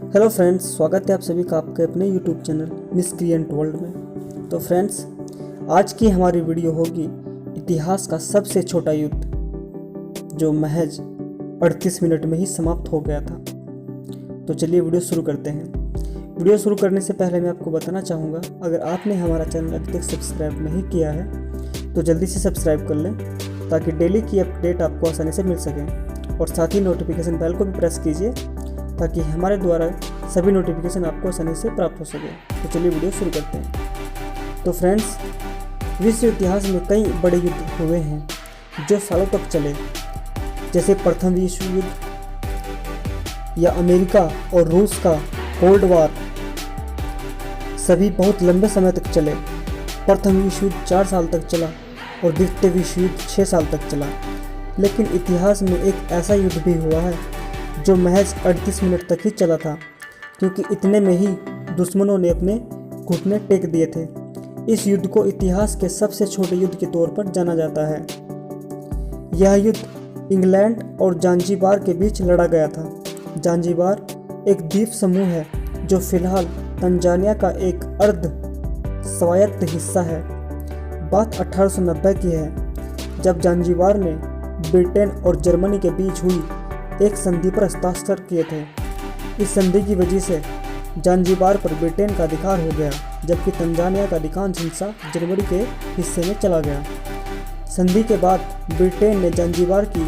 Hello friends, स्वागत है आप सभी का आपके अपने यूट्यूब चैनल मिसक्रिएंट वर्ल्ड में। तो फ्रेंड्स, आज की हमारी वीडियो होगी इतिहास का सबसे छोटा युद्ध जो महज 38 मिनट में ही समाप्त हो गया था। तो चलिए वीडियो शुरू करते हैं। वीडियो शुरू करने से पहले मैं आपको बताना चाहूँगा, अगर आपने हमारा चैनल अभी तक सब्सक्राइब नहीं किया है तो जल्दी से सब्सक्राइब कर लें ताकि डेली की अपडेट आपको आसानी से मिल सके, और साथ ही नोटिफिकेशन बेल को भी प्रेस कीजिए ताकि हमारे द्वारा सभी नोटिफिकेशन आपको आसानी से प्राप्त हो सके। तो चलिए वीडियो शुरू करते हैं। तो फ्रेंड्स, विश्व इतिहास में कई बड़े युद्ध हुए हैं जो सालों तक चले, जैसे प्रथम विश्व युद्ध या अमेरिका और रूस का कोल्ड वार। सभी बहुत लंबे समय तक चले। प्रथम विश्व युद्ध 4 साल तक चला और द्वितीय विश्व युद्ध 6 साल तक चला। लेकिन इतिहास में एक ऐसा युद्ध भी हुआ है जो महज 38 मिनट तक ही चला था, क्योंकि इतने में ही दुश्मनों ने अपने घुटने टेक दिए थे। इस युद्ध को इतिहास के सबसे छोटे युद्ध के तौर पर जाना जाता है। यह युद्ध इंग्लैंड और जांजीबार के बीच लड़ा गया था। जांजीबार एक द्वीप समूह है जो फिलहाल तंजानिया का एक अर्ध स्वायत्त हिस्सा है। बात 1890 की है, जब जांजीबार ने ब्रिटेन और जर्मनी के बीच हुई एक संधि पर हस्ताक्षर किए थे। इस संधि की वजह से जांजीबार पर ब्रिटेन का अधिकार हो गया, जबकि तंजानिया का अधिकांश हिस्सा जर्मनी के हिस्से में चला गया। संधि के बाद ब्रिटेन ने जांजीबार की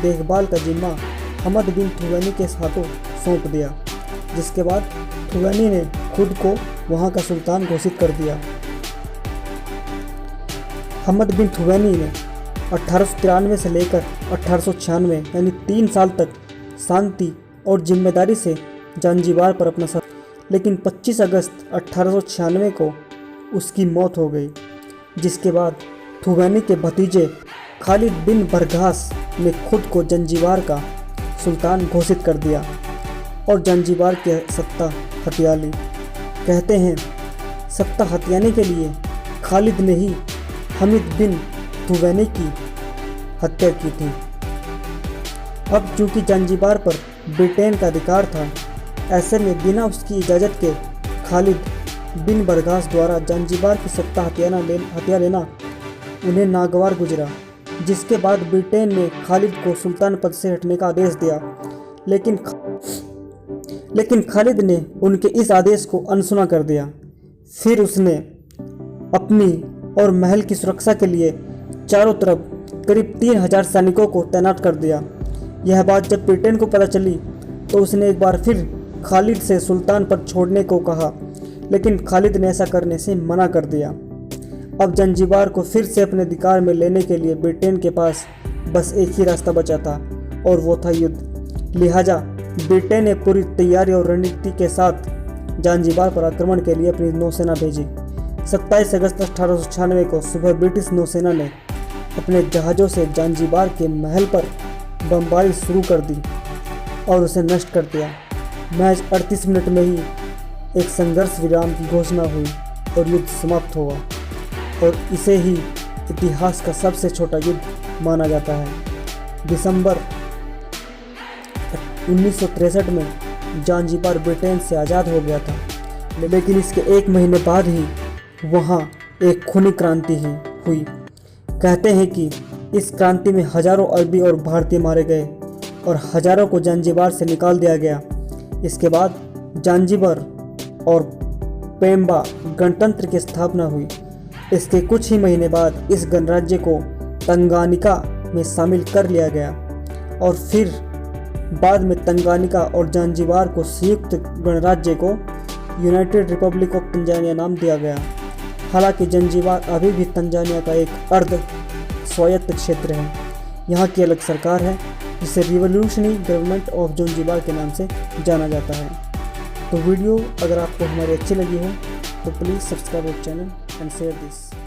देखभाल का जिम्मा हमद बिन थुवैनी के हाथों सौंप दिया, जिसके बाद थुवैनी ने खुद को वहां का सुल्तान घोषित कर दिया। हमद बिन थुवैनी ने 1893 से लेकर 1896 यानी 3 साल तक शांति और जिम्मेदारी से जांजीबार पर अपना लेकिन 25 अगस्त 1896 को उसकी मौत हो गई, जिसके बाद थुवैनी के भतीजे खालिद बिन बरगास ने खुद को जांजीबार का सुल्तान घोषित कर दिया और जांजीबार की सत्ता हथिया ली। कहते हैं सत्ता हथियाने के लिए खालिद ने ही हमीद बिन थुवैनी की हत्या की थी। अब चूंकि जांजीबार पर ब्रिटेन का अधिकार था, ऐसे में बिना उसकी इजाज़त के खालिद बिन बरगास द्वारा जांजीबार की सत्ता हथिया लेना उन्हें नागवार गुजरा, जिसके बाद ब्रिटेन ने खालिद को सुल्तान पद से हटने का आदेश दिया। लेकिन खालिद ने उनके इस आदेश को अनसुना कर दिया। फिर उसने अपनी और महल की सुरक्षा के लिए चारों तरफ करीब 3000 सैनिकों को तैनात कर दिया। यह बात जब ब्रिटेन को पता चली तो उसने एक बार फिर खालिद से सुल्तान पद छोड़ने को कहा, लेकिन खालिद ने ऐसा करने से मना कर दिया। अब जांजीबार को फिर से अपने अधिकार में लेने के लिए ब्रिटेन के पास बस एक ही रास्ता बचा था, और वो था युद्ध। लिहाजा ब्रिटेन ने पूरी तैयारी और रणनीति के साथ जांजीबार पर आक्रमण के लिए अपनी नौसेना भेजी। 27 अगस्त 1896 को सुबह ब्रिटिश नौसेना ने अपने जहाज़ों से जांजीबार के महल पर बमबारी शुरू कर दी और उसे नष्ट कर दिया। महज 38 मिनट में ही एक संघर्ष विराम की घोषणा हुई और युद्ध समाप्त हुआ, और इसे ही इतिहास का सबसे छोटा युद्ध माना जाता है। दिसंबर 1963 में जांजीबार ब्रिटेन से आज़ाद हो गया था, लेकिन इसके 1 महीने बाद ही वहाँ एक खूनी क्रांति ही हुई। कहते हैं कि इस क्रांति में हजारों अरबी और भारतीय मारे गए और हजारों को जांजीबार से निकाल दिया गया। इसके बाद जांजीबार और पेम्बा गणतंत्र की स्थापना हुई। इसके कुछ ही महीने बाद इस गणराज्य को तंगानिका में शामिल कर लिया गया, और फिर बाद में तंगानिका और जांजीबार को संयुक्त गणराज्य को यूनाइटेड रिपब्लिक ऑफ तंजानिया नाम दिया गया। हालांकि जांजीबार अभी भी तंजानिया का एक अर्ध स्वायत्त क्षेत्र है। यहाँ की अलग सरकार है जिसे रिवोल्यूशनरी गवर्नमेंट ऑफ जांजीबार के नाम से जाना जाता है। तो वीडियो अगर आपको हमारी अच्छी लगी हो तो please subscribe our channel and share this.